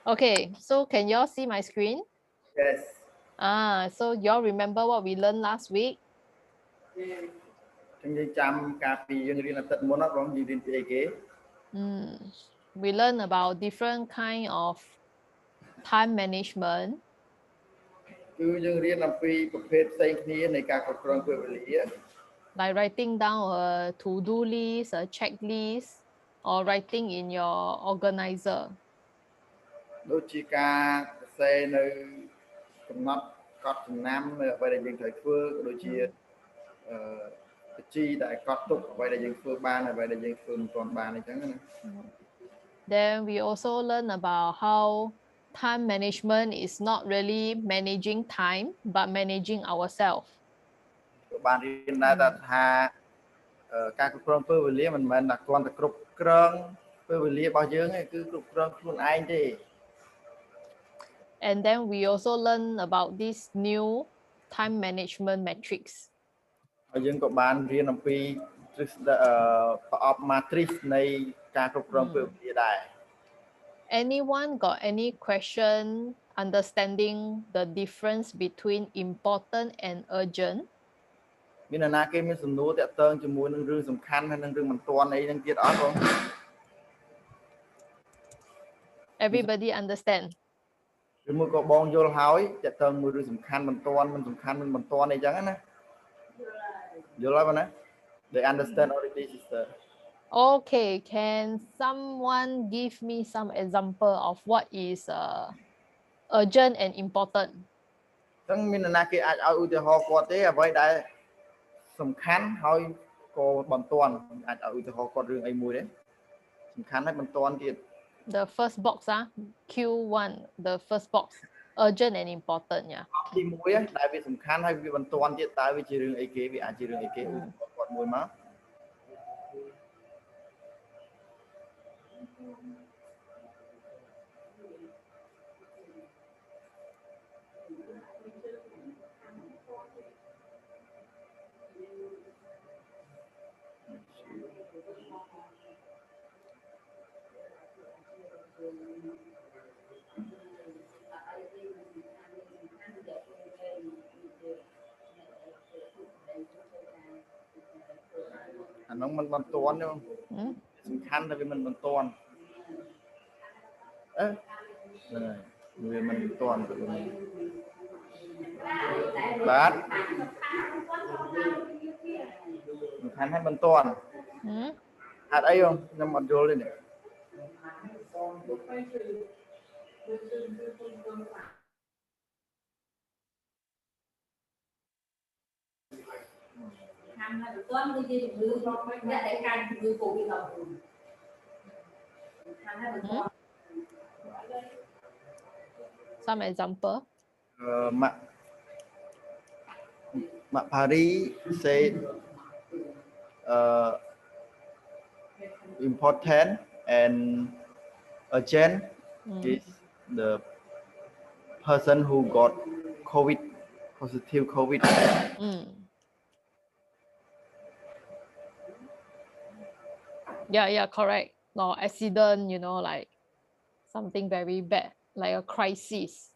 Okay, so can y'all see my screen? Yes. So y'all remember what we learned last week? We learned about different kind of time management. Like writing down a to-do list, a checklist, or writing in your organizer. Then we also learn about how time management is not really managing time, but managing ourselves. And then we also learn about this new time management metrics. Anyone got any question understanding the difference between important and urgent? Everybody understand? They understand already, sister. Okay, can someone give me some example of what is urgent and important? ចឹងមាននរណាគេអាចឲ្យឧទាហរណ៍គាត់ទេអ្វីដែលសំខាន់ហើយក៏បន្ទាន់អាចឲ្យឧទាហរណ៍គាត់រឿងអីមួយទេសំខាន់ហើយបន្ទាន់ទៀត The first box Q1 the first box urgent and important ទី1ដែលវាសំខាន់ហើយវាបន្ទាន់ទៀតតើវាជារឿងអីគេវាអាចជារឿងអីគេឧទាហរណ៍គាត់មួយមក អានោះមិនបន្ទាន់ទេសំខាន់តែវាមិនបន្ទាន់វាមិនបន្ទាន់បាទសំខាន់ហើយបន្ទាន់ហេតុអីខ្ញុំអត់យល់ទេនេះ Some example. Pari said important and urgent is the person who got positive COVID. Yeah, correct. No accident, like something very bad, like a crisis.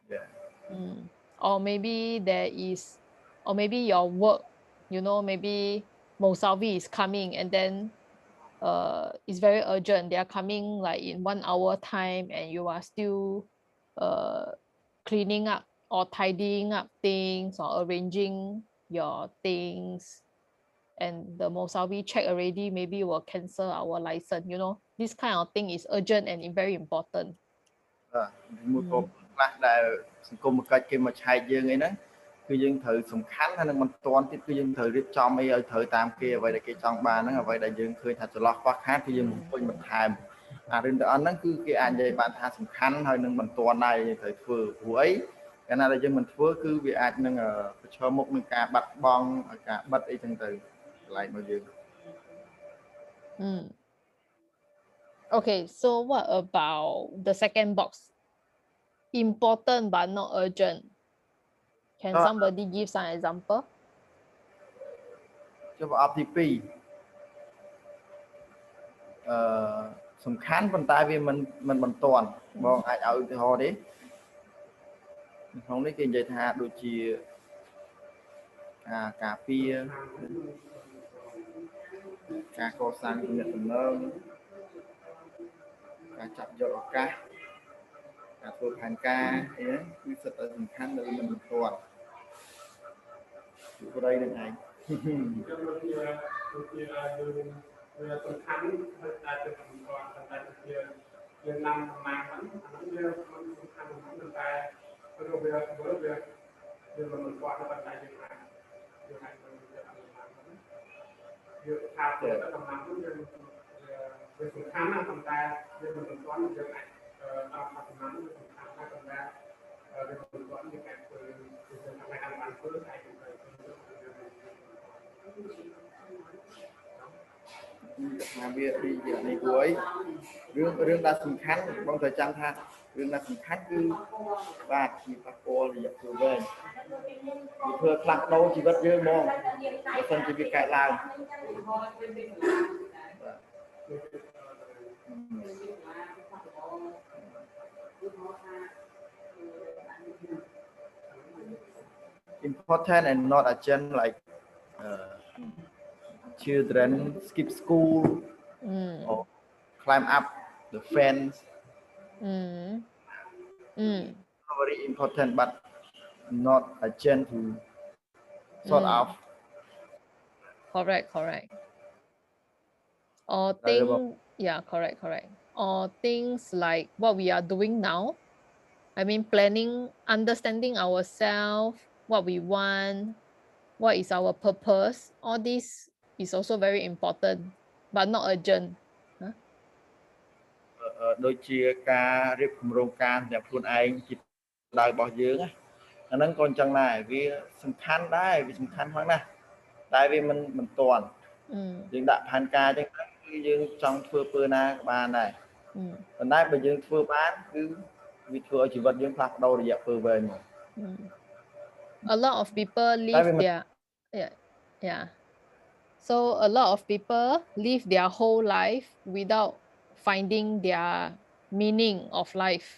Yeah. Or maybe maybe your work, maybe Mosavi is coming and then it's very urgent. They are coming like in 1 hour time and you are still cleaning up or tidying up things or arranging your things. And the Mosavi check already, maybe will cancel our license. This kind of thing is urgent and very important. មួយក៏ខ្លះដែលសង្គមកិច្ចគេមកឆែកយើងអីហ្នឹងគឺយើងត្រូវសំខាន់ហើយនឹងមិនទាន់ទៀតគឺយើងត្រូវរៀបចំអីឲ្យត្រូវតាមគេអ្វីដែលគេចង់បានហ្នឹងអ្វីដែលយើងឃើញថាចន្លោះខ្វះខាតគឺយើងបំពេញបន្ថែមអារឿងទាំងអស់ហ្នឹងគឺគេអាចនិយាយបានថាសំខាន់ហើយនឹងមិនទាន់ដែរយើងត្រូវធ្វើព្រោះអីកាលណាដែលយើងមិនធ្វើគឺវាអាចនឹងប្រឈមមុខនឹងការបាត់បង់ការបិទអីចឹងទៅកន្លែងរបស់យើង Okay, so what about the second box? Important but not urgent. Can somebody give some example? ចុះប្រអប់ទី2 សំខាន់ប៉ុន្តែវាមិនបន្ទាន់បងអាចឲ្យឧទាហរណ៍ទេក្នុងនេះគេនិយាយថាដូចជាការពារការកសាងទំនាក់ទំនងការចាប់យកឱកាសការធ្វើផែនការអីហ្នឹងគឺសិតតែសំខាន់ដែលមិនបន្ទាន់ពីប្រៃនឹងឯងវាសំខាន់តែទៅមិនគាត់តែជាយើងនាំប្រមាណហ្នឹងអានោះវាមិនសំខាន់ប៉ុន្តែព្រោះវាមិនគាត់តែតែយើងអាចយើងថាទៅដំណាំហ្នឹងយើងវាសំខាន់ណាស់ប៉ុន្តែយើងមិនទាន់យើងអាចដល់ដំណាំហ្នឹងសំខាន់ណាស់ប៉ុន្តែវាមិនទាន់យើងអាចធ្វើយើងអាចបានធ្វើតែថាវាពីនេះគួរអីរឿងដែលសំខាន់បងត្រូវចាំថារឿងដែលសំខាន់គឺបាទពីប៉ះពាល់រយៈពេលវែងវាធ្វើផ្លាស់ប្ដូរជីវិតយើងហ្មងបើសិនជាវាកើតឡើង important and not urgent like children skip school or climb up the fence very important but not urgent to sort of correct or thing yeah correct or things like what we are doing now. I mean planning, understanding ourselves, what we want, what is our purpose, all this is also very important but not urgent. ដូចជាការរៀបគម្រោងការរបស់ខ្លួនឯងជាដៅរបស់យើងអាហ្នឹងក៏អញ្ចឹងដែរវាសំខាន់ដែរវាសំខាន់ផងណាស់តែវាមិនទាន់យើងដាក់ផែនការអញ្ចឹងគឺយើងចង់ធ្វើពើណាក៏បានដែរប៉ុន្តែបើយើងធ្វើបានគឺវាធ្វើឲ្យជីវិតយើងផ្លាស់ប្ដូររយៈពេលវែង A lot of people live their yeah so a lot of people live their whole life without finding their meaning of life.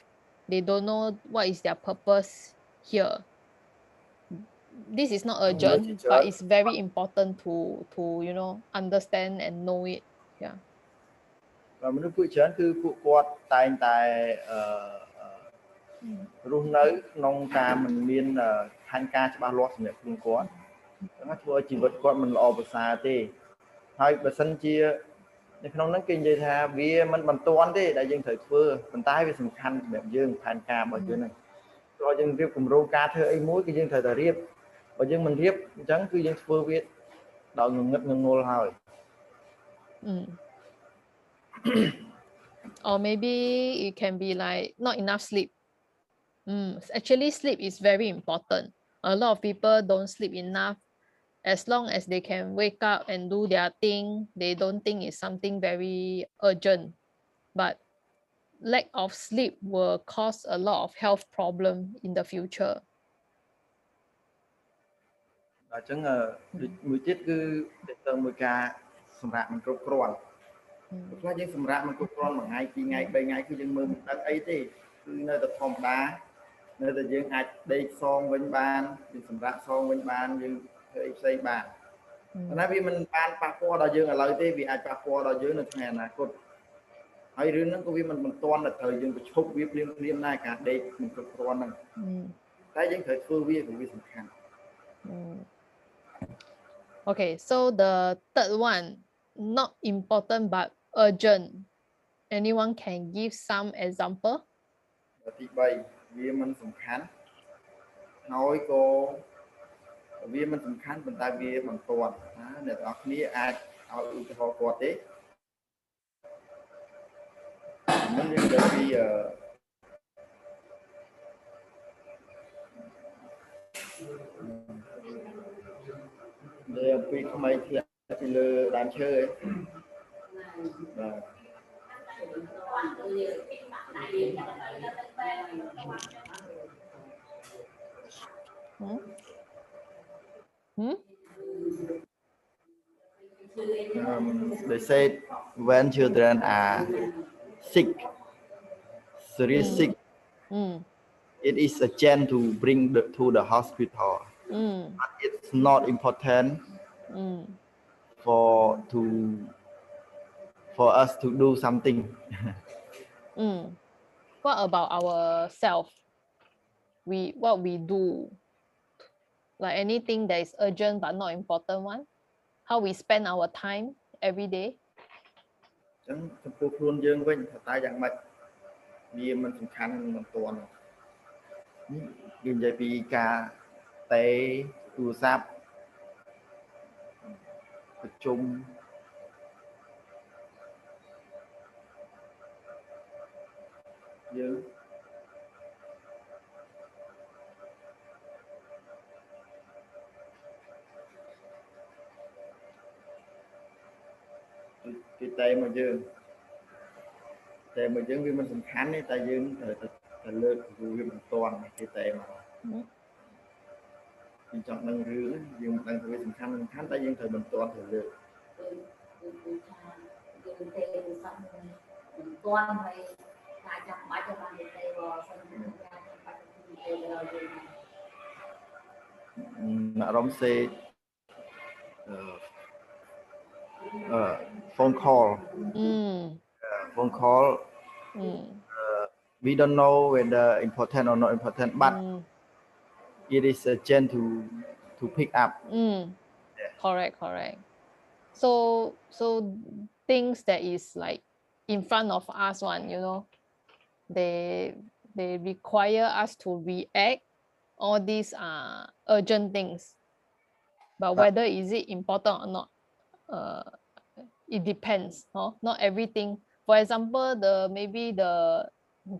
They don't know what is their purpose here. This is not urgent, but it's very important to you know understand and know it. Yeah. មនុស្សពួកច្រើនគឺពួកគាត់តែងតែរស់នៅក្នុងការមិនមានផែនការច្បាស់លាស់សម្រាប់ខ្លួនគាត់ហ្នឹងធ្វើឲ្យជីវិតគាត់មិនល្អប្រសើរទេហើយបើសិនជានៅក្នុងហ្នឹងគេនិយាយថាវាមិនបន្ទាន់ទេដែលយើងត្រូវធ្វើប៉ុន្តែវាសំខាន់សម្រាប់យើងផែនការរបស់យើងហ្នឹងព្រោះយើងរៀបគម្រោងការធ្វើអីមួយគឺយើងត្រូវតែរៀបបើយើងមិនរៀបអញ្ចឹងគឺយើងធ្វើវាដោយងងឹតងងល់ហើយ or maybe it can be like not enough sleep. Actually sleep is very important. A lot of people don't sleep enough. As long as they can wake up and do their thing, they don't think it's something very urgent. But lack of sleep will cause a lot of health problem in the future. អញ្ចឹងមួយទៀតគឺទៅមួយការសម្រាប់មិនគ្រប់គ្រាន់ខ្លះយើងសម្រាប់មិនគ្រប់គ្រាន់មួយថ្ងៃពីរថ្ងៃ3ថ្ងៃគឺយើងមើលមិនដឹងអីទេគឺនៅតែធម្មតានៅតែយើងអាចដេកសងវិញបានយើងសម្រាប់សងវិញបានយើងធ្វើអីផ្សេងបានប៉ុន្តែវាមិនបានប៉ះពាល់ដល់យើងឥឡូវទេវាអាចប៉ះពាល់ដល់យើងនៅថ្ងៃអនាគតហើយរឿងហ្នឹងក៏វាមិនបន្ទាន់ដល់ត្រូវយើងប្រឈប់វាភ្លាមដែរការដេកមិនគ្រប់គ្រាន់ហ្នឹងតែយើងត្រូវធ្វើវាសំខាន់ Okay, so the third one, not important but urgent. Anyone can give some example? ទី3វាមិនសំខាន់ហើយក៏វាមិនសំខាន់ប៉ុន្តែវាបន្ទាន់ណាអ្នកទាំងអស់គ្នាអាចឲ្យឧទាហរណ៍គាត់ទេមិននិយាយពីដែលពីថ្មីធ្លាក់ពីលើដើមឈើឯងបាទ They said when children are sick, serious sick, it is urgent to bring to the hospital. But it's not important for us to do something. What about ourselves? What we do, like anything that is urgent but not important one, how we spend our time every day. ចឹងចំពោះខ្លួនយើងវិញថាតើយ៉ាងម៉េចវាមិនសំខាន់មិនទាន់និយាយពីការតេទូរស័ព្ទប្រជុំយើងគេតេមកយើងវាមិនសំខាន់ទេតែយើងត្រូវតែលើកព្រោះវាមិនទាន់គេតេមកពីចង់ដឹងរឿងយើងមិនដឹងថាវាសំខាន់តែយើងត្រូវមិនទាន់ទៅលើកយើងតេមិនសំខាន់មិនទាន់ហើយការចាំបាច់របស់យើងតេមកសិនការចាំបាច់គឺតេដល់យើងអារម្មណ៍សេphone call. Phone call. We don't know whether important or not important, but it is urgent to pick up. Correct. So things that is like in front of us one, you know, they require us to react. All these are urgent things, but whether is it important or not, it depends. Not everything. For example, maybe the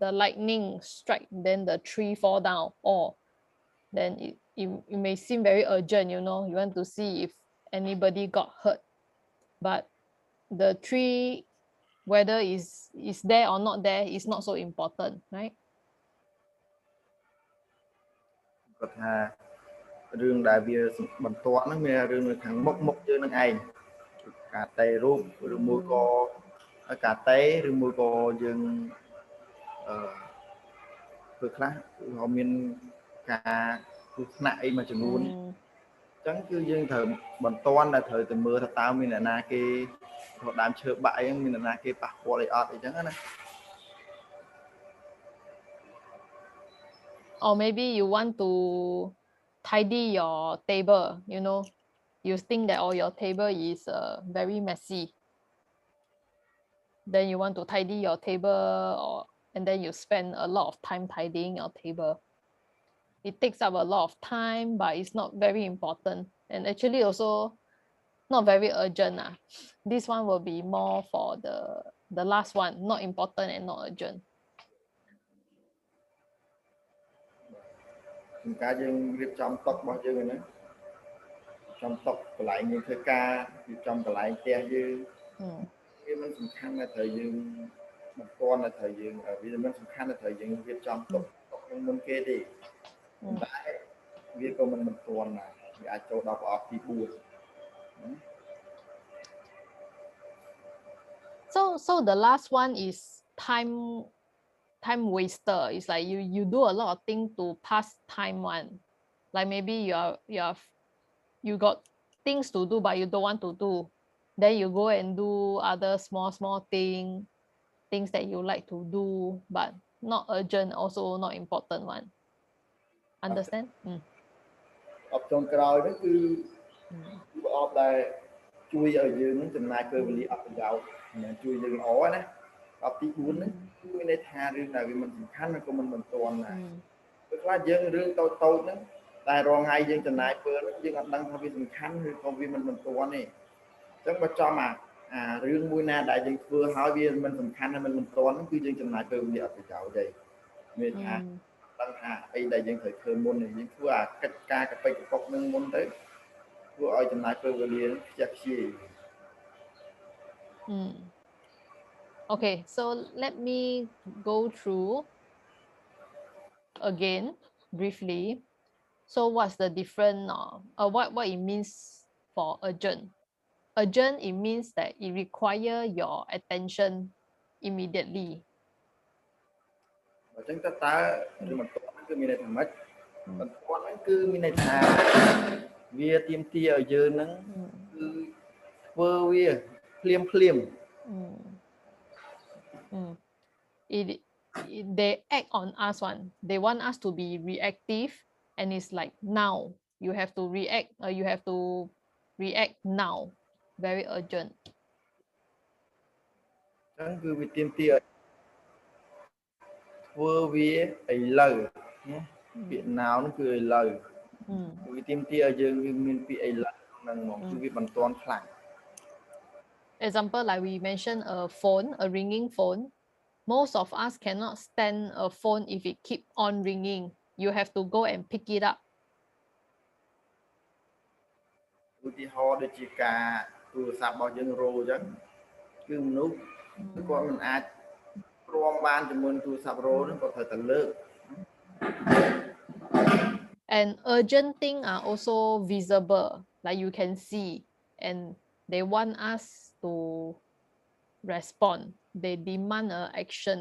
lightning strike, then the tree fall down, or then it may seem very urgent, you know, you want to see if anybody got hurt, but the tree, whether is there or not there, is not so important, right? គាត់ថារឿងដែលវាបន្ទាន់ហ្នឹងមានរឿងនៅខាងមុខយើងនឹងឯងការតេរូបឬមួយក៏ការតេឬមួយក៏យើងធ្វើខ្លះក៏មានការគ្រោះថ្នាក់អីមួយចំនួនអញ្ចឹងគឺយើងត្រូវបន្ទាន់តែត្រូវទៅមើលថាតើមានអ្នកណាគេរត់ដើមឈើបាក់អីមានអ្នកណាគេប៉ះពាល់អីអត់អីចឹងណា Or maybe you want to tidy your table, you know, you think that your table is very messy, then you want to tidy your table, and then you spend a lot of time tidying your table. It takes up a lot of time, but it's not very important, and actually also not very urgent. This one will be more for the last one, not important and not urgent. ការយើងរៀបចំតុរបស់យើងហ្នឹងចំតុកន្លែងយើងធ្វើការរៀបចំកន្លែងផ្ទះយើងវាមិនសំខាន់តែត្រូវយើងមិនទាន់តែត្រូវយើងវាមិនសំខាន់តែត្រូវយើងរៀបចំតុនឹងមុនគេទេតែវាក៏មិនទាន់ដែរវាអាចចូលដល់ប្រអប់ទី4 So the last one is time waster. It's like you do a lot of things to pass time one. Like maybe you got things to do but you don't want to do. Then you go and do other small things that you like to do, but not urgent, also not important one. Understand? អបចុងក្រោយហ្នឹងគឺប្រអប់ដែលជួយឲ្យយើងចំណាយពេលវេលាអត់ប្រយោជន៍មិនជួយយើងល្អណាអបទី4ហ្នឹងគឺមានន័យថារឿងដែលវាមិនសំខាន់ក៏មិនទាន់ដែរពេលខ្លះយើងរឿងតូចហ្នឹងតែរងថ្ងៃយើងចំណាយពេលយើងអត់ដឹងថាវាសំខាន់ឬក៏វាមិនទាន់ទេអញ្ចឹងបើចំអារឿងមួយណាដែលយើងធ្វើហើយវាមិនសំខាន់ហើយមិនទាន់គឺយើងចំណាយពេលវេលាអត់ប្រយោជន៍ទេមានថាដឹងថាអីដែលយើងត្រូវធ្វើមុនយើងធ្វើអាកិច្ចការកប៉ិចកប៉ុកនឹងមុនទៅធ្វើឲ្យចំណាយពេលវេលាខ្ជះខ្ជាយ Okay, so let me go through again briefly. So what's the difference? What it means for urgent? Urgent, it means that it requires your attention immediately អញ្ចឹងតើរឿងបន្ទាន់គឺមានន័យថាម៉េចបន្ទាន់ហ្នឹងគឺមានន័យថាវាទាមទារឲ្យយើងហ្នឹងគឺធ្វើវាភ្លាមthey act on us one they want us to be reactive and it's like now you have to react now very urgent អញ្ចឹងគឺវាទាមទារធ្វើវាឥឡូវណាពាក្យ now ហ្នឹងគឺឥឡូវវាទាមទារឲ្យយើងមានពាក្យឥឡូវហ្នឹងមកគឺវាបន្ទាន់ខ្លាំង example like we mentioned a ringing phone most of us cannot stand a phone if it keep on ringing you have to go and pick it up ឧទាហរណ៍ដូចជាការទូរស័ព្ទរបស់យើងរោអញ្ចឹងគឺមនុស្សគាត់មិនអាចព្រមបានជាមួយទូរស័ព្ទរោហ្នឹងគាត់ត្រូវតែលើក and urgent thing are also visible like you can see and they want us to respond they demand a action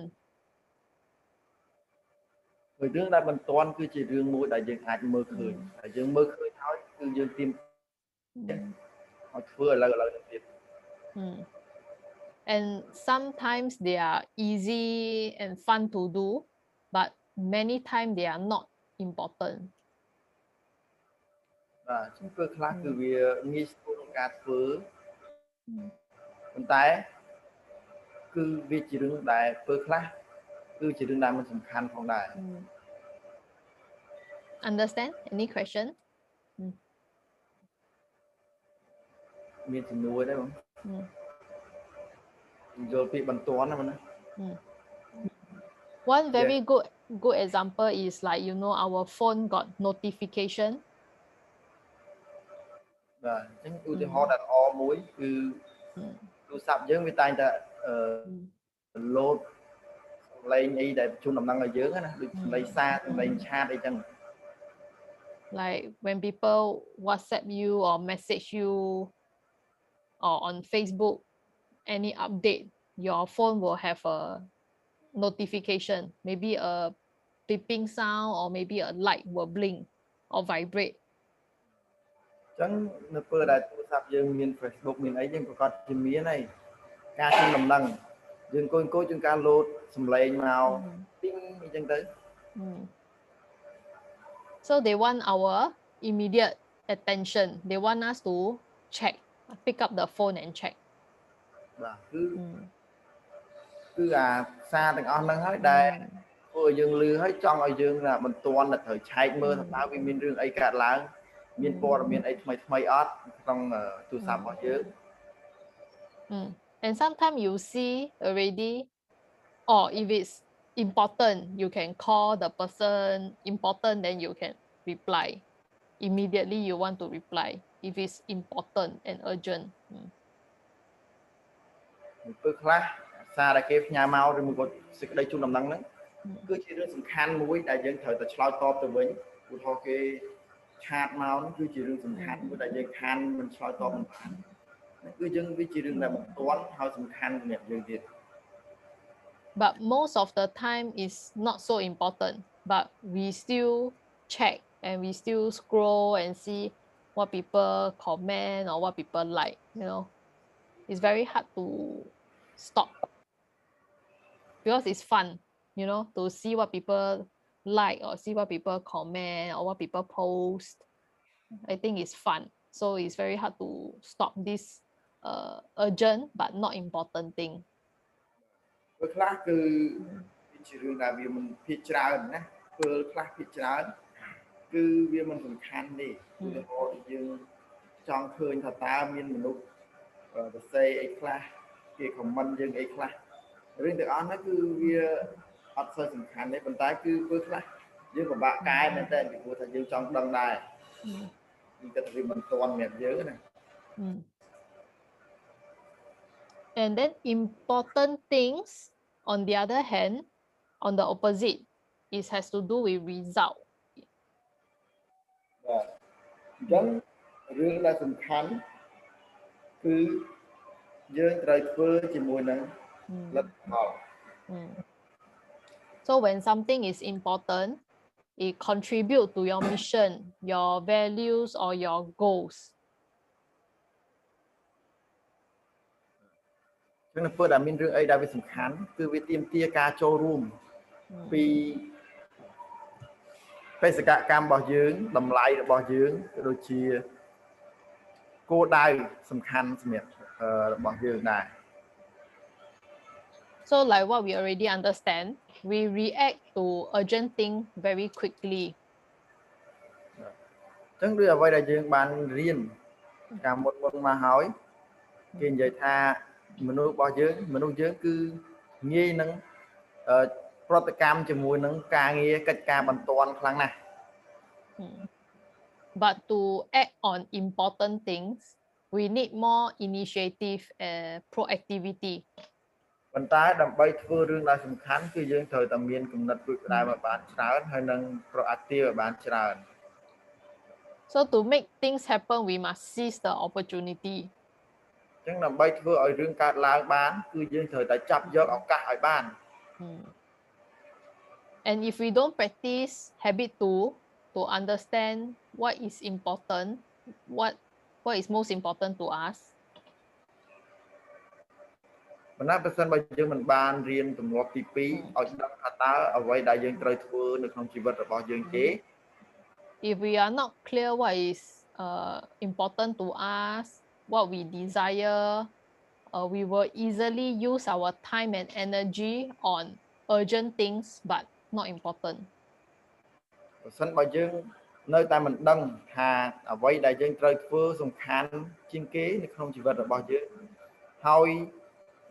រឿងដែលបន្ទាន់គឺជារឿងមួយដែលយើងអាចមើលឃើញតែយើងមើលឃើញហើយគឺយើងទាមឲ្យធ្វើឥឡូវទៅទៀត and sometimes they are easy and fun to do but many times they are not important បាទជំរឿខ្លះគឺវាងាយស្រួលក្នុងការធ្វើប៉ុន្តែគឺវាជារឿងដែលធ្វើខ្លះគឺជារឿងដែលមិនសំខាន់ផងដែរ understand any question មានជំនួយដែរបងយល់ពីបន្ទាន់ណាបងណា one very good example is like our phone got notification បាទអញ្ចឹងឧទាហរណ៍ដែលល្អមួយគឺទូរស័ព្ទយើងវាតែងតែload សំឡេងអីដែលជូនដំណឹងឲ្យយើងណាដូចសំឡេងសារសំឡេងឆាតអីចឹង like when people WhatsApp you or message you or on Facebook any update your phone will have a notification maybe a beeping sound or maybe a light will blink or vibrate អញ្ចឹងនៅពេលដែលទូរស័ព្ទយើងមាន Facebook មានអីយើងប្រកាសជាមានហើយការជូនដំណឹងយើងអង្គុយជាងការ load សំឡេងមកទីងអីចឹងទៅ so they want our immediate attention they want us to check pick up the phone and check បាទគឺអាសារទាំងអស់ហ្នឹងហើយដែលធ្វើឲ្យយើងលឺហើយចង់ឲ្យយើងមិនទាន់ត្រូវឆែកមើលថាតើវាមានរឿងអីកើតឡើងមានព័ត៌មានអីថ្មីអត់ក្នុងទូរស័ព្ទរបស់យើង and sometimes you see already or if it's important you can call the person important then you can reply immediately you want to reply if it's important and urgent ពេលខ្លះសារដែលគេផ្ញើមកឬមួយក៏សេចក្តីជូនដំណឹងហ្នឹងគឺជារឿងសំខាន់មួយដែលយើងត្រូវតែឆ្លើយតបទៅវិញឧទាហរណ៍គេឆាតមកហ្នឹងគឺជារឿងសំខាន់មួយដែលយើងខានមិនឆ្លើយតបមិនបានគឺយើងវាជារឿងដែលបន្ទាន់ហើយសំខាន់សម្រាប់យើងទៀត but most of the time is not so important but we still check and we still scroll and see what people comment or what people like it's very hard to stop because it's fun to see what people like or see what people comment or what people post I think it's fun so it's very hard to stop this urgent but not important thing ពេលខ្លះគឺជារឿងដែលវាមិនភាគច្រើនណាពេលខ្លះភាគច្រើនគឺវាមិនសំខាន់ទេឧទាហរណ៍យើងចង់ឃើញថាតើមានមនុស្សសរសេរអីខ្លះគេ comment យើងអីខ្លះរឿងទាំងអស់ហ្នឹងគឺវាអត់សូវសំខាន់ទេប៉ុន្តែគឺពេលខ្លះយើងពិបាកកែមែនតើពីព្រោះថាយើងចង់ដឹងដែរគឺតែវាមិនទាន់សម្រាប់យើងណា and then important things on the other hand on the opposite it has to do with result បាទអញ្ចឹងរឿងដែលសំខាន់គឺយើងត្រូវធ្វើជាមួយនឹង លទ្ធផល So when something is important, it contribute to your mission, your values or your goals. ចឹងនៅពេលដែលមានរឿងអីដែលវាសំខាន់គឺវាទាមទារការចូលរួមពីបេសកកម្មរបស់យើងតម្លៃរបស់យើងក៏ដូចជាគោលដៅសំខាន់សម្រាប់របស់យើងដែរ So like what we already understand, we react to urgent thing very quickly. ចឹងដូចអ្វីដែលយើងបានរៀនកាលមុនមកហើយគេនិយាយថាមនុស្សរបស់យើងគឺងាយនឹងប្រតិកម្មជាមួយនឹងការងារកិច្ចការបន្ទាន់ខ្លាំងណាស់ But to act on important things, we need more initiative and proactivity. ប៉ុន្តែដើម្បីធ្វើរឿងដែលសំខាន់គឺយើងត្រូវតែមានគំនិតរួចផ្ដើមឲ្យបានច្រើនហើយនឹង proactive ឲ្យបានច្រើន So to make things happen, we must seize the opportunity. ចឹងដើម្បីធ្វើឲ្យរឿងកើតឡើងបានគឺយើងត្រូវតែចាប់យកឱកាសឲ្យបាន And if we don't practice habit 2 to understand what is important, what is most important to us, ប៉ុន្តែបើសិនបើយើងមិនបានរៀនទម្លាប់ទី2ឲ្យដឹងថាតើអ្វីដែលយើងត្រូវធ្វើនៅក្នុងជីវិតរបស់យើងទេ if we are not clear what is important to us, what we desire, we will easily use our time and energy on urgent things but not important. បើសិនបើយើងនៅតែមិនដឹងថាអ្វីដែលយើងត្រូវធ្វើសំខាន់ជាងគេនៅក្នុងជីវិតរបស់យើងហើយ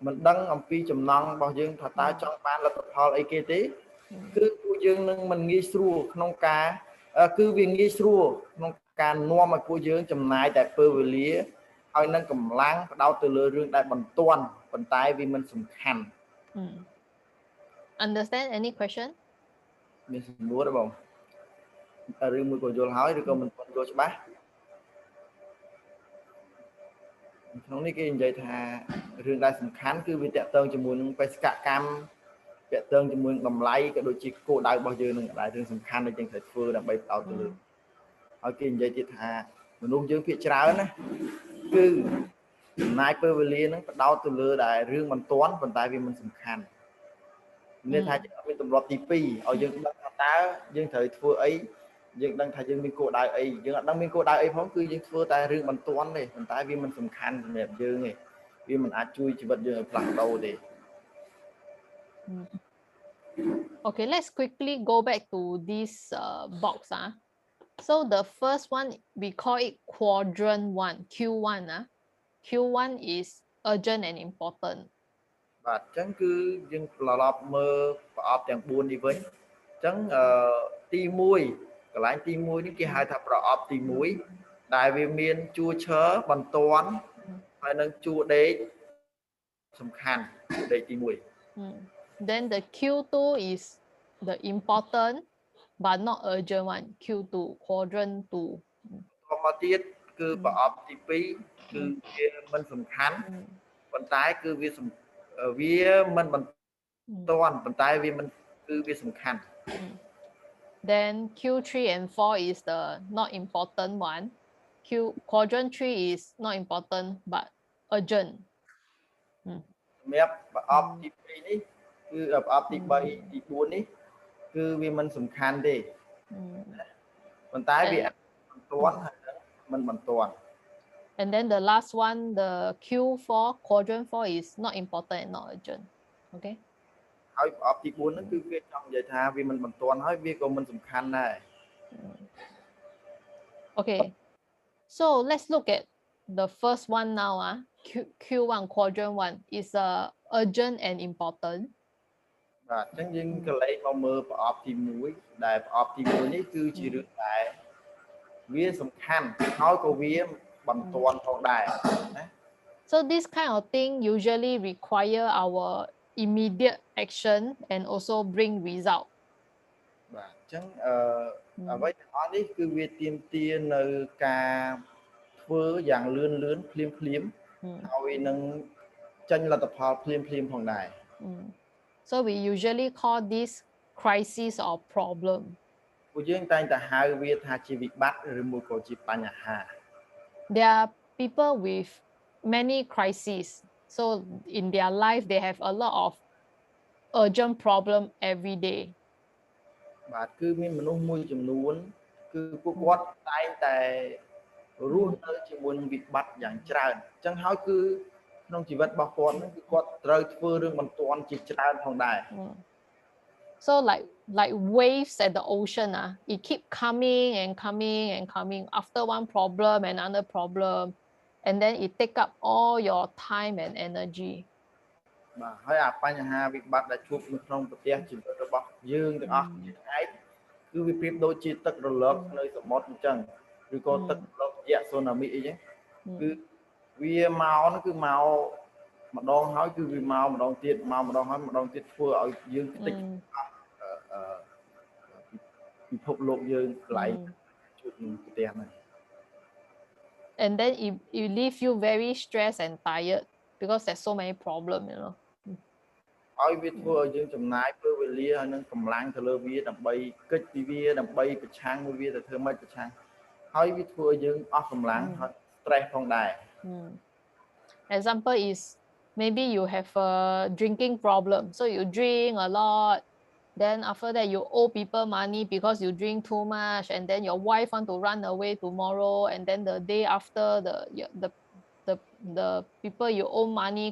មិនដឹងអំពីចំណង់របស់យើងថាតើចង់បានលទ្ធផលអីគេទេគឺពួកយើងនឹងមិនងាយស្រួលក្នុងការគឺវាងាយស្រួលក្នុងការនាំឲ្យពួកយើងចំណាយតែពេលវេលាហើយនឹងកម្លាំងផ្ដោតទៅលើរឿងដែលបន្ទាន់ប៉ុន្តែវាមិនសំខាន់ Understand any question? មានសំណួរទេបងឬមួយក៏យល់ហើយឬក៏មិនទាន់យល់ច្បាស់ក្នុងនេះគេនិយាយថារឿងដែលសំខាន់គឺវាតកតងជាមួយនឹងបេសកកម្មតកតងជាមួយនឹងតម្លៃក៏ដូចជាគោលដៅរបស់យើងនឹងដែររឿងសំខាន់ដែលយើងត្រូវធ្វើដើម្បីផ្ដោតទៅលើហើយគេនិយាយទៀតថាមនុស្សយើងភាគច្រើនណាគឺចំណាយពេលវេលានឹងផ្ដោតទៅលើដែលរឿងមិនទាន់ប៉ុន្តែវាមិនសំខាន់មានថាយើងមានទម្លាប់ទី2ឲ្យយើងដឹងថាតើយើងត្រូវធ្វើអីយើងដឹងថាយើងមានគោលដៅអីយើងអត់ដឹងមានគោលដៅអីផងគឺយើងធ្វើតែរឿងបន្ទាន់ទេប៉ុន្តែវាមិនសំខាន់សម្រាប់យើងទេវាមិនអាចជួយជីវិតយើងឲ្យផ្លាស់ប្ដូរទេ Okay, let's quickly go back to this box. So the first one, we call it quadrant 1, Q1. Q1 is urgent and important. បាទអញ្ចឹងគឺយើងត្រឡប់មើលប្រអប់ទាំង4នេះវិញអញ្ចឹងទី1កន្លែងទី1នេះគេហៅថាប្រអប់ទី1ដែលវាមានជួរឈើបន្ទាន់ហើយនឹងជួរដេកសំខាន់ដេកទី1 Then the Q2 is the important but not urgent one, Q2, quadrant 2. មកទៀតគឺប្រអប់ទី2គឺវាមិនសំខាន់ប៉ុន្តែគឺវាមិនបន្ទាន់ប៉ុន្តែវាមិនគឺវាសំខាន់ Then Q3 and 4 is the not important one. Quadrant 3 is not important but urgent. សម្រាប់ប្រអប់ទី2នេះគឺប្រអប់ទី3ទី4នេះគឺវាមិនសំខាន់ទេប៉ុន្តែវាបន្ទាន់ហើយមិនបន្ទាន់ And then the last one, the Q4, quadrant 4 is not important and not urgent. Okay. ហើយប្រអប់ទី4ហ្នឹងគឺគេចង់និយាយថាវាមិនបន្ទាន់ហើយវាក៏មិនសំខាន់ដែរ Okay. So let's look at the first one now. Q1, quadrant 1 is urgent and important. បាទអញ្ចឹងយើងក៏លេខមកមើលប្រអប់ទី1ដែលប្រអប់ទី1នេះគឺជារឿងដែលវាសំខាន់ហើយក៏វាបន្ទាន់ផងដែរណា So this kind of thing usually require our immediate action and also bring result. បាទអញ្ចឹងអ្វីទាំងអស់នេះគឺវាទាមទារនៅការធ្វើយ៉ាងលឿនភ្លាមហើយនឹង ចេញលទ្ធផលភ្លាមផងដែរ So we usually call this crisis or problem. ពួកយើងតែងតែហៅវាថាជាវិបត្តិឬមួយក៏ជាបញ្ហា There are people with many crises. So in their life, they have a lot of urgent problem every day. បាទគឺមានមនុស្សមួយចំនួនគឺពួកគាត់តែងតែរស់នៅជាមួយនឹងវិបត្តិយ៉ាងច្រើនអញ្ចឹងហើយគឺក្នុងជីវិតរបស់គាត់គឺគាត់ត្រូវធ្វើរឿងបន្ទាន់ជាច្រើនផងដែរ So like waves at the ocean, it keep coming and coming and coming after one problem and another problem, and then it take up all your time and energy. បាទហើយអាបញ្ហាវិបត្តិដែលជួបនៅក្នុងប្រទេសជីវិតរបស់យើងទាំងអស់ជាថ្ងៃគឺវាប្រៀបដូចជាទឹករលកនៅសមុទ្រអញ្ចឹងឬក៏ទឹករលកយៈសូណាមីអីចឹងគឺវាមកនោះគឺមកម្ដងហើយគឺវាមកម្ដងទៀតមកម្ដងហើយម្ដងទៀតធ្វើឲ្យយើងខ្ទេចពិភពលោកយើងកន្លែងជួបនឹងប្រទេសហ្នឹង And then it leave you very stressed and tired because there's so many problems, you know. ឲ្យវាធ្វើឲ្យយើងចំណាយពេលវេលាហើយនឹងកម្លាំងទៅលើវាដើម្បីកិច្ចពីវាដើម្បីប្រឆាំងមួយវាទៅធ្វើម៉េចប្រឆាំងហើយវាធ្វើឲ្យយើងអស់កម្លាំងហើយ stress ផងដែរ Example is maybe you have a drinking problem, so you drink a lot, then after that you owe people money because you drink too much, and then your wife want to run away tomorrow, and then the day after the people you owe money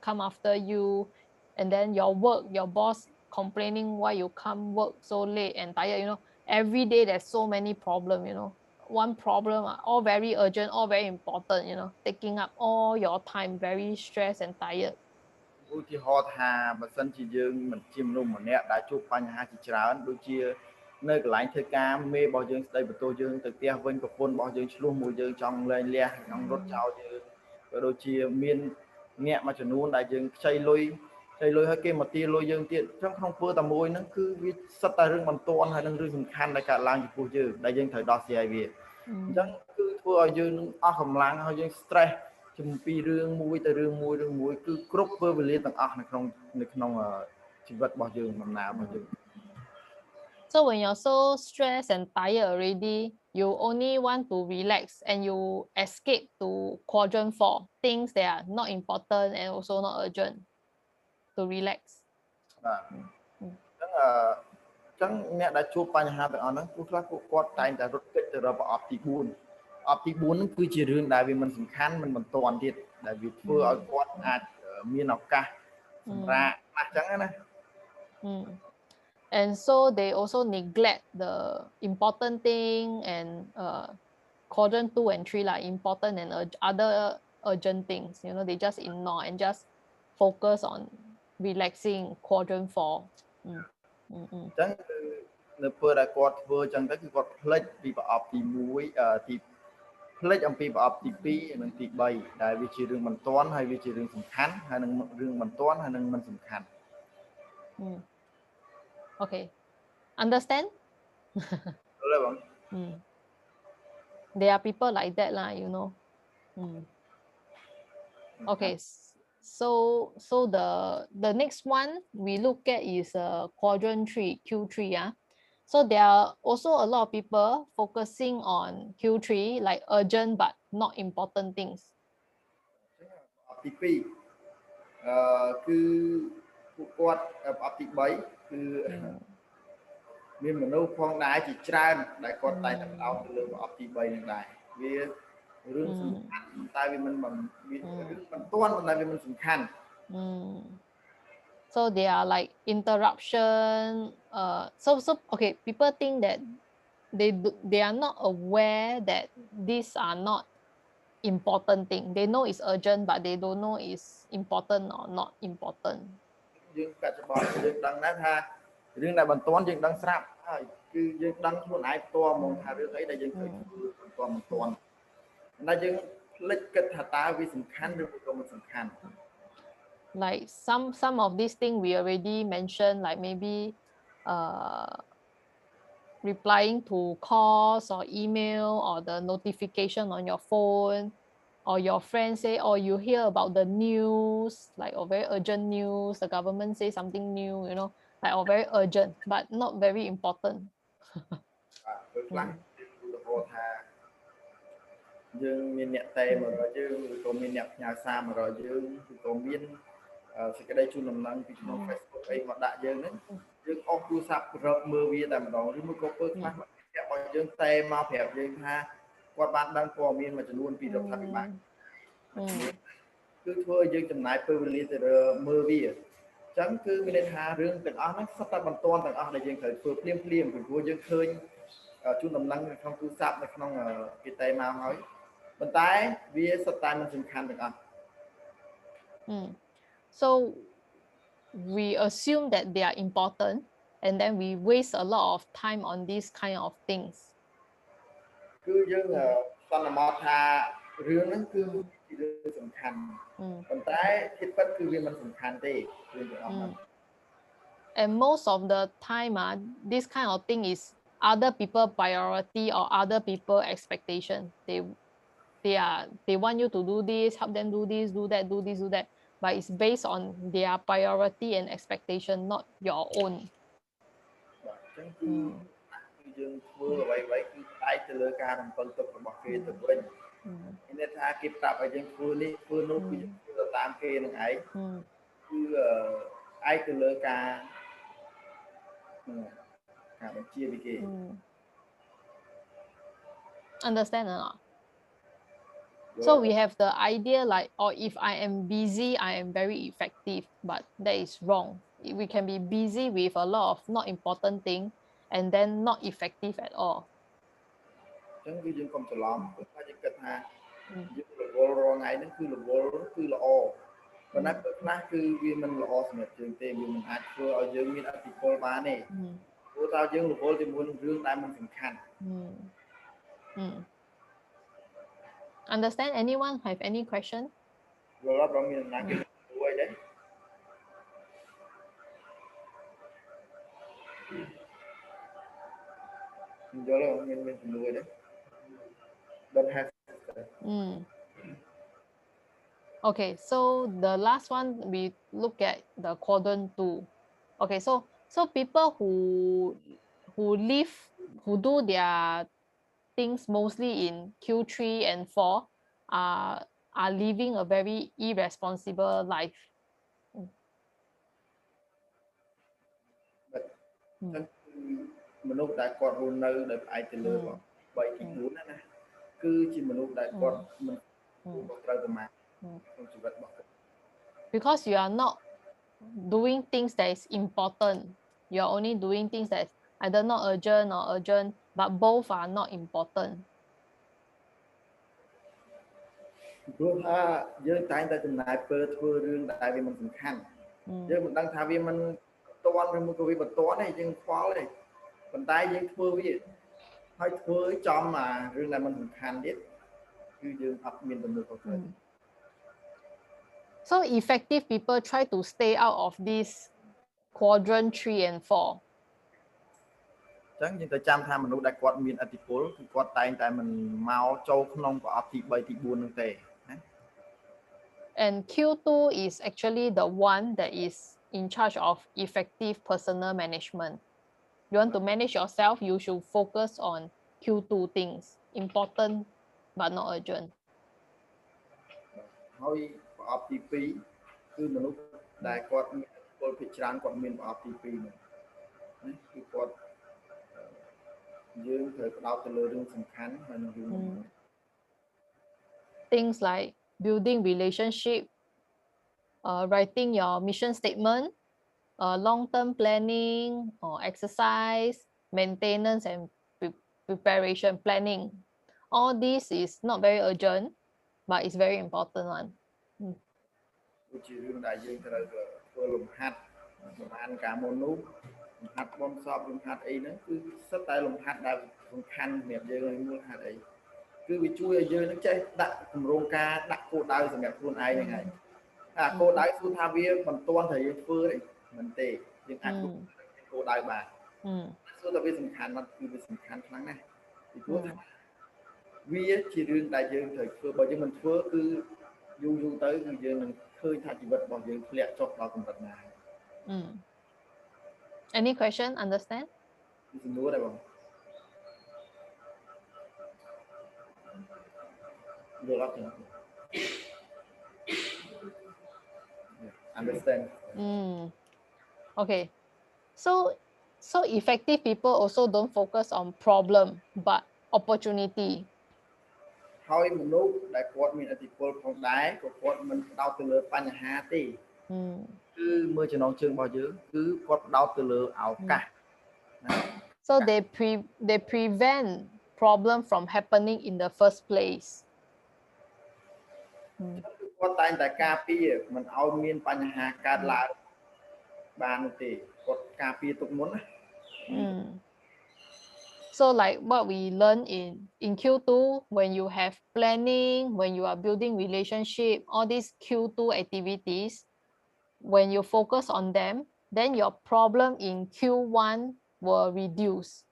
come after you, and then your work, your boss complaining why you come work so late and tired, you know. Every day there's so many problems, you know. One problem, all very urgent, all very important, you know, taking up all your time, very stressed and tired. ឧទាហរណ៍ថាបើសិនជាយើងមិនជាមនុស្សម្នាក់ដែលជួបបញ្ហាជាច្រើនដូចជានៅកន្លែងធ្វើការមេរបស់យើងស្ដីបន្ទោសយើងទៅផ្ទះវិញប្រពន្ធរបស់យើងឆ្លោះមួយយើងចង់លែងលះចង់រត់ចោលយើងក៏ដូចជាមានអ្នកមួយចំនួនដែលយើងខ្ចីលុយហើយគេមកទារលុយយើងទៀតអញ្ចឹងក្នុងធ្វើតែមួយហ្នឹងគឺវាសិតតែរឿងបន្ទាន់ហើយនឹងរឿងសំខាន់ដែលកើតឡើងចំពោះយើងដែលយើងត្រូវដោះស្រាយវាអញ្ចឹងគឺធ្វើឲ្យយើងនឹងអស់កម្លាំងហើយយើង stress ជំពីរឿងមួយទៅរឿងមួយគឺគ្រប់ពេលវេលាទាំងអស់នៅក្នុងជីវិតរបស់យើងដំណើររបស់យើង So when you're so stressed and tired already, you only want to relax and you escape to quadrant 4, things that are not important and also not urgent, to relax. បាទអញ្ចឹងអ្នកដែលជួបបញ្ហាទាំងអស់ហ្នឹងពួកគាត់តែងតែរត់គេចទៅរកប្រអប់ទី4អប់ទី4ហ្នឹងគឺជារឿងដែលវាមិនសំខាន់មិនបន្ទាន់ទៀតដែលវាធ្វើឲ្យគាត់អាចមានឱកាសសម្រាប់ខ្លះអញ្ចឹងណា And so they also neglect the important thing and quadrant 2 and 3 like important and other urgent things, you know, they just ignore and just focus on relaxing quadrant 4. អញ្ចឹងគឺនៅពេលដែលគាត់ធ្វើអញ្ចឹងទៅគឺគាត់ផ្លិចពីប្រអប់ទី1ទីផ្លិចអំពីប្រអប់ទី2និងទី3ដែលវាជារឿងបន្ទាន់ហើយវាជារឿងសំខាន់ហើយនឹងរឿងបន្ទាន់ហើយនឹងមិនសំខាន់ Okay, understand? Hello. There are people like that lah, you know. Okay, so the next one we look at is quadrant 3, Q3. So there are also a lot of people focusing on Q3 like urgent but not important things. ទី2គឺពួកគាត់ប្រអប់ទី3គឺមានមនុស្សផងដែរជាច្រើនដែលគាត់តែងតែផ្ដោតទៅលើប្រអប់ទី3ហ្នឹងដែរវារឿងសំខាន់តែវាមិនរឿងបន្ទាន់តែវាមិនសំខាន់ So they are like interruption. So okay, people think that they are not aware that these are not important thing. They know it's urgent, but they don't know it's important or not important. យើងបច្ចុប្បន្នយើងដឹងណាថារឿងដែលបន្ទាន់យើងដឹងស្រាប់ហើយគឺយើងដឹងខ្លួនឯងផ្ទាល់ហ្មងថារឿងអីដែលយើងត្រូវធ្វើបន្ទាន់តែយើងភ្លេចគិតថាតើវាសំខាន់ឬក៏មិនសំខាន់ Like some of these things we already mentioned, like maybe replying to calls or email or the notification on your phone, or your friends say, or you hear about the news, like or very urgent news, the government say something new, you know, like or very urgent but not very important. យើងមានអ្នកតែមករកយើងឬក៏មានអ្នកផ្ញើសារមករកយើងឬក៏មានសេចក្តីជូនដំណឹងពីក្នុង Facebook អីមកដាក់យើងហ្នឹងយើងអស់ទូរស័ព្ទរកមើលវាតែម្ដងឬមួយក៏ពេលខ្លះអ្នករបស់យើងតែមកប្រាប់យើងថាគាត់បានដឹងព័ត៌មានមួយចំនួនពីរដ្ឋាភិបាលគឺធ្វើឲ្យយើងចំណាយពេលវេលាទៅមើលវាអញ្ចឹងគឺមានន័យថារឿងទាំងអស់ហ្នឹងសុទ្ធតែបន្ទាន់ទាំងអស់ដែលយើងត្រូវធ្វើភ្លាមពីព្រោះយើងឃើញជូនដំណឹងនៅក្នុងទូរស័ព្ទនៅក្នុងគេតែមកហើយប៉ុន្តែវាសុទ្ធតែមិនសំខាន់ទាំងអស់ So we assume that they are important and then we waste a lot of time on these kind of things. គឺយើងសន្មតថារឿងហ្នឹងគឺជារឿងសំខាន់ប៉ុន្តែគិតពិតគឺវាមិនសំខាន់ទេរឿងទាំងអស់ហ្នឹង And most of the time this kind of thing is other people priority or other people expectation. They want you to do this, help them do this, do that, do this, do that. But it's based on their priority and expectation, not your own. យើងធ្វើអ្វីៗគឺផ្អែកទៅលើការរំពឹងទុករបស់គេទៅវិញមានន័យថាគេប្រាប់ឲ្យយើងធ្វើនេះធ្វើនោះគឺយើងធ្វើតាមគេនឹងឯងគឺផ្អែកទៅលើការបញ្ជាពីគេ Understand or not? So we have the idea like, or if I am busy, I am very effective, but that is wrong. We can be busy with a lot of not important thing and then not effective at all. អញ្ចឹងគឺយើងកុំច្រឡំព្រោះថាយើងគិតថាយើងរវល់រាល់ថ្ងៃហ្នឹងគឺរវល់គឺល្អប៉ុន្តែពេលខ្លះគឺវាមិនល្អសម្រាប់យើងទេវាមិនអាចធ្វើឲ្យយើងមានអតិពលបានទេព្រោះថាយើងរវល់ជាមួយនឹងរឿងដែលមិនសំខាន់ Understand? Anyone have any question? យល់អត់មានណាគេជួយទេ Don't have. Okay, so the last one we look at the quadrant 2. Okay, so people who do their things mostly in Q3 and 4 are living a very irresponsible life. But មនុស្សដែលគាត់រស់នៅដោយផ្អែកទៅលើ3ទី4ណាគឺជាមនុស្សដែលគាត់មិនត្រូវប្រមាថក្នុងជីវិតរបស់គាត់ Because you are not doing things that is important. You are only doing things that is either not urgent or urgent, but both are not important. ព្រោះថាយើងតែងតែចំណាយពេលធ្វើរឿងដែលវាមិនសំខាន់យើងមិនដឹងថាវាមិនតន់ឬមួយក៏វាបន្តទេយើងខ្វល់ទេប៉ុន្តែយើងធ្វើវាហើយធ្វើចំរឿងដែលមិនសំខាន់ទៀតគឺយើងអត់មានទំនួលខុសត្រូវ So effective people try to stay out of this quadrant 3 and 4. ចឹងយើងទៅចាំថាមនុស្សដែលគាត់មានឥទ្ធិពលគឺគាត់តែងតែមិនមកចូលក្នុងប្រអប់ទី3ទី4នោះទេ And Q2 is actually the one that is in charge of effective personal management. You want to manage yourself, you should focus on Q2 things, important but not urgent. ហើយប្រអប់ទី2គឺមនុស្សដែលគាត់មានឥទ្ធិពលភាគច្រើនគាត់មានប្រអប់ទី2នោះគឺគាត់យើងត្រូវផ្ដោតទៅលើរឿងសំខាន់ហើយនឹងរឿង Things like building relationship, writing your mission statement, long-term planning or exercise, maintenance and preparation, planning. All this is not very urgent, but it's very important one. ជារឿងដែលយើងត្រូវធ្វើលំហាត់ប្រហែលការមុននោះលំហាត់បនសពលំហាត់អីហ្នឹងគឺសិតតែលំហាត់ដែលសំខាន់សម្រាប់យើងឲ្យមើលហាត់អីគឺវាជួយឲ្យយើងនឹងចេះដាក់គម្រោងការដាក់គោលដៅសម្រាប់ខ្លួនឯងហ្នឹងហើយអាគោលដៅគឺថាវាមិនទាន់ត្រូវយើងធ្វើទេមិនទេយើងអាចធ្វើគោលដៅបានគឺថាវាសំខាន់ណាស់គឺវាសំខាន់ខ្លាំងណាស់ពីព្រោះថា vì chỉ riêng đại dương thời xưa bởi vì mình phước cứ du tới thì dương mình khơi thay chỉ vật bỏ dương lẹ chọc vào cùng vật này. Any question? Understand? Múa đây không? Được lắm. Understand. Okay. So effective people also don't focus on problem but opportunity. Thôi mình nốt đại quạt mình là thì quạt phòng đáy của quạt mình đau từ lửa pan nhà hà tí. Cứ mưa cho nó trường bao nhiêu cứ quạt đau từ lửa ảo cả. So they prevent problem from happening in the first place. Quạt tay tại cà phê mình ao miên pan nhà hà cà lại bàn thì quạt cà phê tục muốn. So like what we learn in Q2, when you have planning, when you are building relationship, all these Q2 activities, when you focus on them, then your problem in Q1 will reduce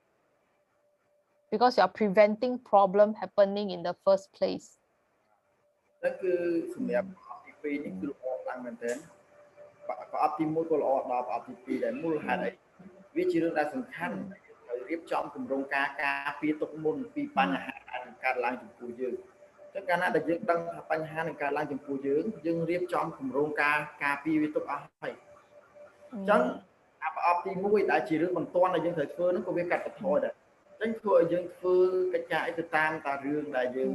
because you are preventing problem happening in the first place. Đó cứ sự đẹp HVPVនេះគឺល្អខ្លាំងមែនទែនប្រអប់ទី1ក៏ល្អដល់ប្រអប់ទី2ដែរមូលហេតុអីវាជារឿងដែលសំខាន់ត្រូវរៀបចំគម្រោងការការពារទុកមុនពីបញ្ហាដែលនឹងកើតឡើងចំពោះយើងចឹងកាលណាដែលយើងដឹងថាបញ្ហានឹងកើតឡើងចំពោះយើងរៀបចំគម្រោងការការពារវាទុកអស់ហើយចឹងអាប្រអប់ទី1ដែលជារឿងបន្ទាន់ដែលយើងត្រូវធ្វើនោះក៏វាកាត់បន្ថយដែរចឹងធ្វើឲ្យយើងធ្វើកិច្ចការអីទៅតាមតារឿងដែលយើង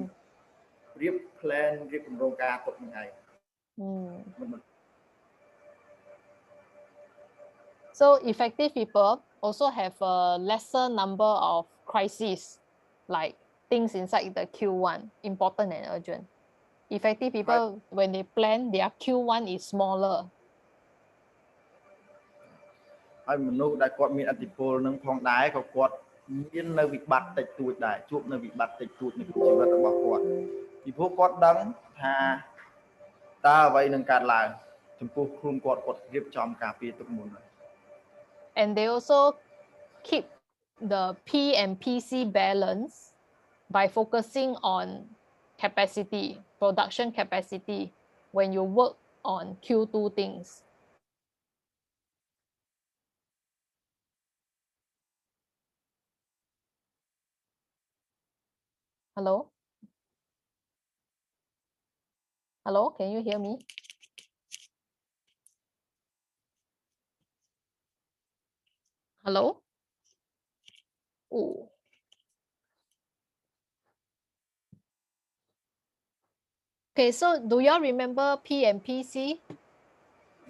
រៀប plan រៀបគម្រោងការទុកនឹងឯង So effective people also have a lesser number of crises, like things inside the Q1, important and urgent. Effective people, when they plan, their Q1 is smaller. ហើយមនុស្សដែលគាត់មានអធិពលនឹងផងដែរក៏គាត់មាននៅវិបត្តិតិចតួចដែរជួបនៅវិបត្តិតិចតួចនៅក្នុងជីវិតរបស់គាត់ពីព្រោះគាត់ដឹងថាតើអ្វីនឹងកើតឡើងចំពោះខ្លួនគាត់រៀបចំការពារទុកមុន And they also keep the P and PC balance by focusing on capacity, production capacity when you work on Q2 things. Hello? Hello, can you hear me? Hello? Oh. Okay, so do y'all remember P and PC?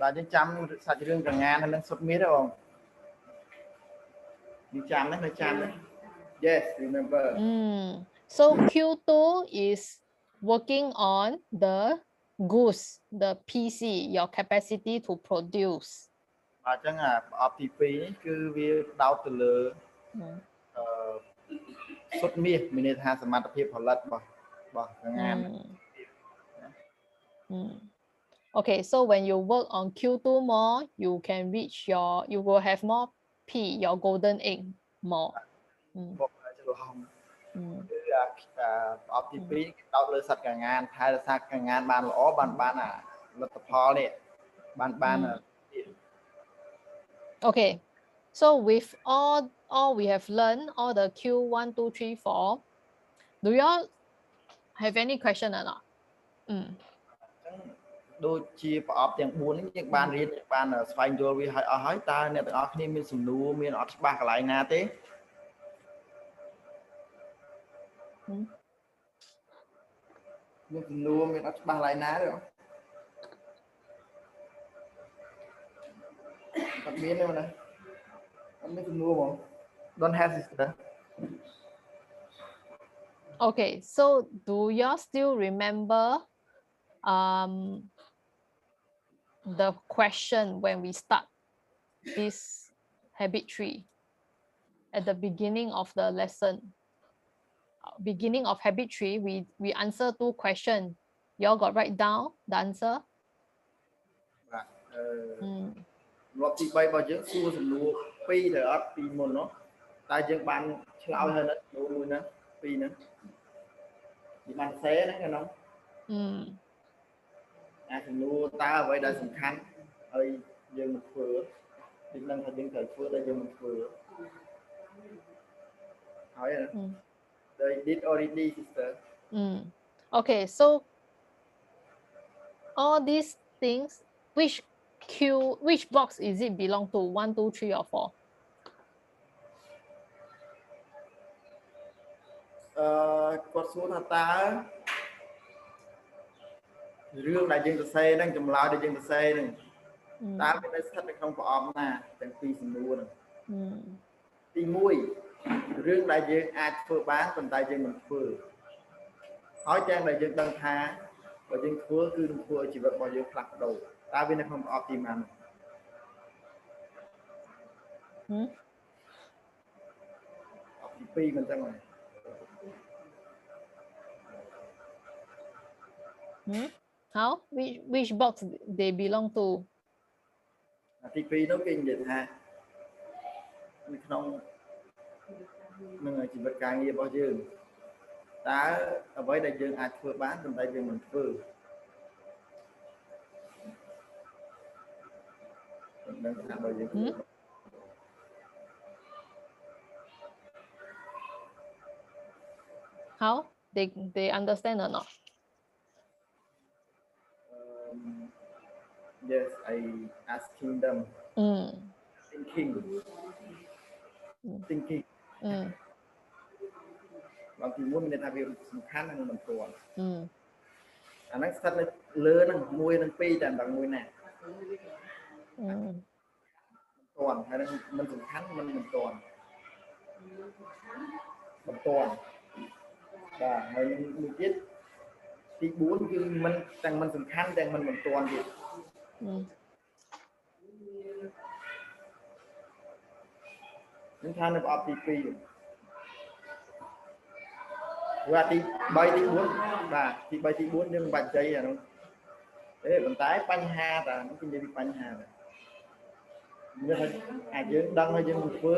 បាទយើងចាំសាច់រឿងកញ្ញាហើយនឹងសុតមានទេបងយើងចាំទេនៅចាំទេ Yes, remember. So Q2 is working on the goose, the PC, your capacity to produce. អញ្ចឹងអាប្រអប់ទី2នេះគឺវាផ្ដោតទៅលើសុតមាសមានន័យថាសមត្ថភាពផលិតរបស់កញ្ញា Okay, so when you work on Q2 more, you will have more P, your golden egg more. គឺប្រអប់ទី2គេផ្ដោតលើសត្វកញ្ញាថែរក្សាកញ្ញាបានល្អបានអាលទ្ធផលនេះបាន Okay, so with all we have learned, all the Q1, 2, 3, 4, do y'all have any question or not? ដូចជាប្រអប់ទាំង4នេះយើងបានរៀនបានស្វែងយល់វាឲ្យអស់ហើយតើអ្នកទាំងអស់គ្នាមានសំណួរមានអត់ច្បាស់កន្លែងណាទេមានសំណួរមានអត់ច្បាស់កន្លែងណាទេអត់មានទេណាអត់មានសំណួរហ្មង Don't have sister. Okay, so do y'all still remember the question when we start this habit tree at the beginning of the lesson? Beginning of habit tree, we answer 2 questions. Y'all got write down the answer? បាទទី3របស់យើងសួរសំណួរ2ទៅអត់ពីមុននោះតែយើងបានឆ្លើយហើយណាមួយហ្នឹង2ហ្នឹង thì bạn xé đấy nó thành nua ta vậy đã sủng khăn ơi dương một phửa thì năng thành dương thời phửa đây dương một phửa hỏi rồi they did already sister. Okay, so all these things, which box is it belong to? 1, 2, 3, or 4? Quạt xuống là ta riêng đại dương xe đang chùm lại đại dương xe này ta bên đây thật là không có ôm nè chẳng phi xin mua này thì mùi riêng đại dương ai phơi bán còn đại dương mình phơi hỏi trang đại dương đang tha và dương phơi cứ phơi chỉ vật bao nhiêu phạt đầu ta bên đây không có ôm tìm ăn phi mình ra ngoài How? Which box they belong to? TP nó kinh vậy ha mình không mình chỉ vật càng nghiệp bao nhiêu ta ở với đại dương ai phơi bán còn đại dương mình phơi đang làm bao nhiêu How? They understand or not? Yes, I asking them. Thinking. Bang thì muốn mình làm việc khăn năng mình tuần. Anh nói thật là lớn năng môi năng pi đàn bằng môi này. Tuần hay là mình dùng khăn mình tuần. Mình tuần. Và mình biết thì bốnគឺមិនទាំងមិនសំខាន់ទាំងមិនមិនទាន់ទៀតនឹងថានៅប្រអប់ទី2វាទី3ទី4បាទទី3ទី4យើងបាច់ជ័យអានោះទេប៉ុន្តែបញ្ហាតានោះគឺនិយាយពីបញ្ហាដែរយើងអាចយើងដឹងហើយយើងធ្វើ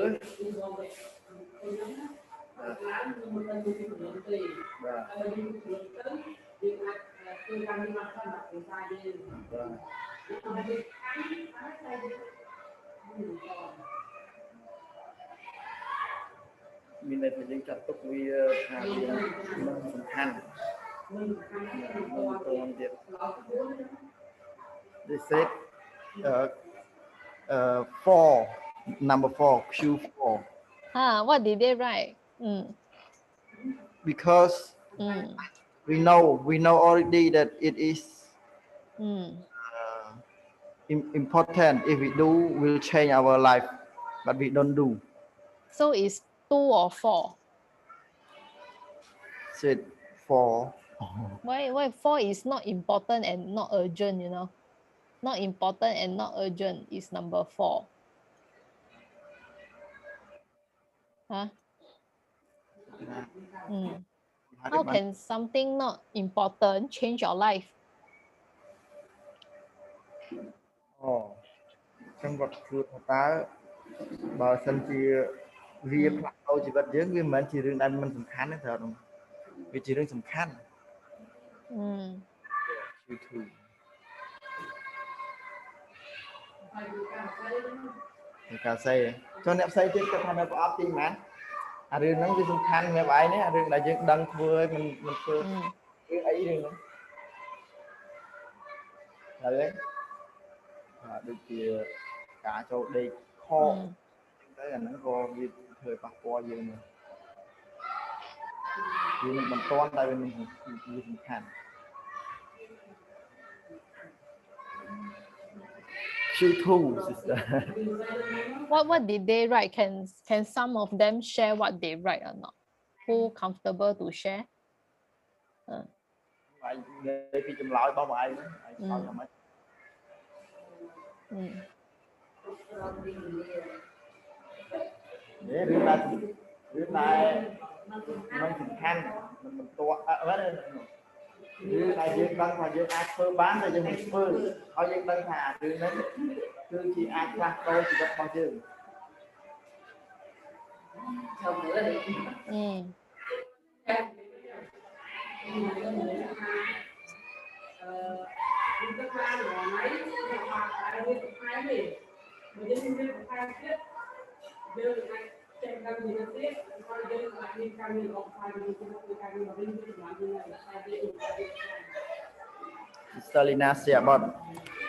មានតែយើងចាត់ទុកវាថាវាសំខាន់មិនតន់ទៀត They said number 4 Q4 what did they write? Because we know already that it is important. If we do, will change our life, but we don't do. So it's 2 or 4? Said 4. Why 4 is not important and not urgent, you know? Not important and not urgent is number 4. Huh? How can something not important change your life? Trong vật thưa taបើសិនជាវាផ្លាស់ប្ដូរជីវិតយើងវាមិនមែនជារឿងដែលមិនសំខាន់ទេត្រូវវាជារឿងសំខាន់ការផ្សេងចុះអ្នកផ្សេងទៀតគាត់ថានៅប្រអប់ទីម៉ានអារឿងហ្នឹងវាសំខាន់សម្រាប់ឯងនេះអារឿងដែលយើងដឹងធ្វើឲ្យមិនធ្វើរឿងអីរឿងហ្នឹងហើយដូចជាការចូលដេកខកទៅអាហ្នឹងក៏វាធ្វើប៉ះពាល់យើងដែរវាមិនបន្តតែវាសំខាន់ Q2 sister what did they write? Can some of them share what they write or not? Who comfortable to share? anh điពីចម្លើយរបស់បងឯងឆ្លើយយ៉ាងម៉េចរឿងដែលមិនសំខាន់មិនតក់រឿងដែលយើងដឹងថាយើងអាចធ្វើបានតែយើងមិនធ្វើហើយយើងដឹងថារឿងហ្នឹងគឺជាអាចផ្លាស់ប្ដូរជីវិតរបស់យើង Sister Lina say about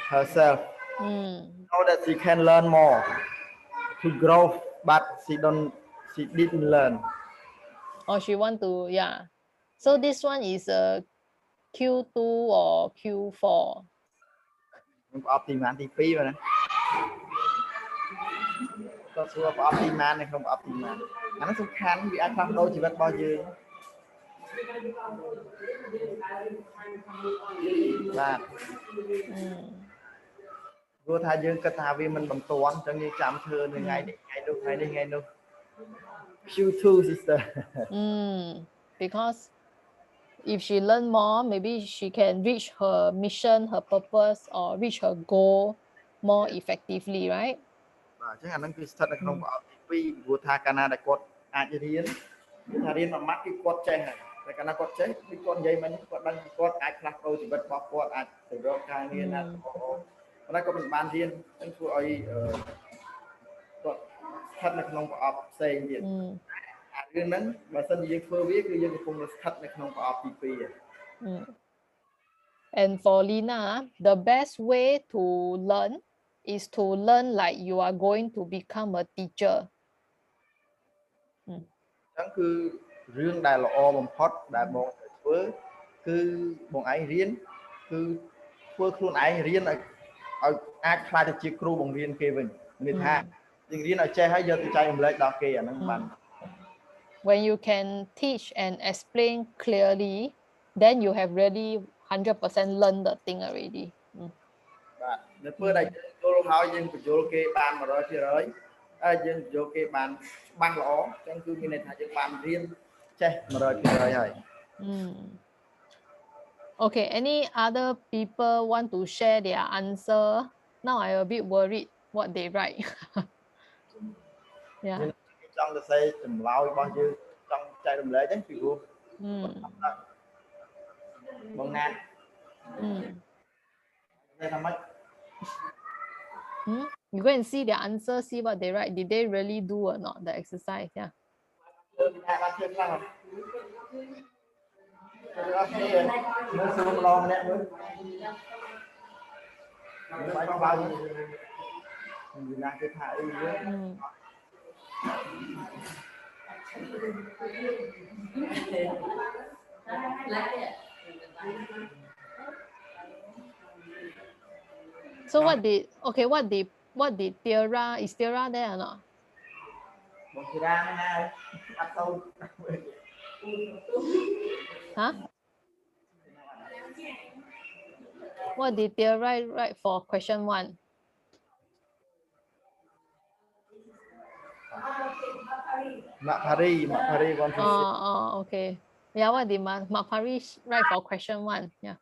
herself. Know that she can learn more to grow, but she didn't learn. Or she want to, yeah. So this one is a Q2 or Q4. Optimal TP rồi nè. Có số optimal này không optimal. Nóសំខាន់វាអាចផ្លាស់ប្ដូរជីវិតរបស់យើងបាទព្រោះថាយើងគិតថាវាមិនបន្ទាន់អញ្ចឹងយើងចាំធ្វើនៅថ្ងៃនេះថ្ងៃនោះ Q2 sister because if she learn more, maybe she can reach her mission, her purpose, or reach her goal more effectively, right? បាទអញ្ចឹងអាហ្នឹងគឺស្ថិតនៅក្នុងប្រអប់ទី2ព្រោះថាកាលណាដែលគាត់អាចរៀនថារៀនមួយម៉ាត់គឺគាត់ចេះហើយតែកាលណាគាត់ចេះគឺគាត់និយាយមិនគាត់ដឹងគាត់អាចផ្លាស់ប្ដូរជីវិតរបស់គាត់អាចទៅរកការងារណាល្អប៉ុន្តែគាត់មិនបានរៀននឹងធ្វើឲ្យគាត់ស្ថិតនៅក្នុងប្រអប់ផ្សេងទៀតអារឿងហ្នឹងបើសិនជាយើងធ្វើវាគឺយើងកំពុងស្ថិតនៅក្នុងប្រអប់ទី2 And for Lina, the best way to learn is to learn like you are going to become a teacher. អញ្ចឹងគឺរឿងដែលល្អបំផុតដែលបងត្រូវធ្វើគឺបងឯងរៀនគឺធ្វើខ្លួនឯងរៀនឲ្យអាចខ្លាចទៅជាគ្រូបង្រៀនគេវិញមានថាយើងរៀនឲ្យចេះហើយយកទៅចែករំលែកដល់គេអាហ្នឹងបាន When you can teach and explain clearly, then you have really 100% learned the thing already. បាទនៅពេលដែលយើងយល់ហើយយើងបញ្យល់គេបាន 100% ហើយយើងបញ្យល់គេបានច្បាស់ល្អអញ្ចឹងគឺមានន័យថាយើងបានរៀនចេះ 100% ហើយ Okay, any other people want to share their answer? Now I'm a bit worried what they write. Yeah. ចង់ទៅសេចម្លើយរបស់យើងចង់ចែករំលែកហ្នឹងពីព្រោះបងណាត់តែថាម៉េច You go and see their answer, see what they write. Did they really do or not the exercise? Yeah. So what did Tiara, is Tiara there or not? Huh? What did Tiara write for question 1? Makpari want to say. Oh, okay. Yeah, what did Makpari write for question 1? Yeah.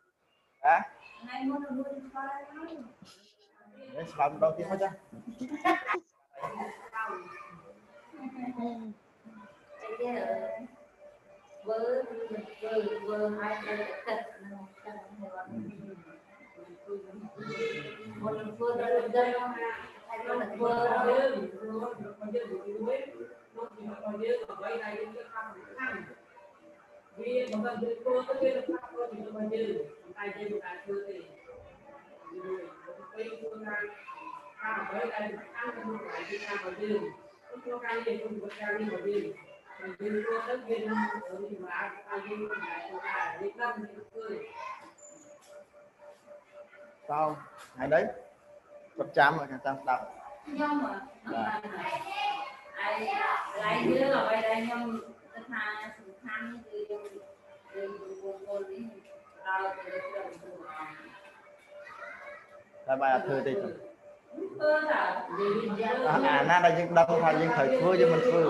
Sao? Hãy đấy. គាត់ចាំឲ្យខាងតាមស្ដាប់ខ្ញុំឡាយយើងអ្វីដែលខ្ញុំគិតថាសំខាន់គឺយើងបងប្អូននេះដល់ទៅលើតែបាយអត់ធ្វើទេធ្វើថាអាណាដែលយើងដឹងថាយើងត្រូវធ្វើយើងមិនធ្វើ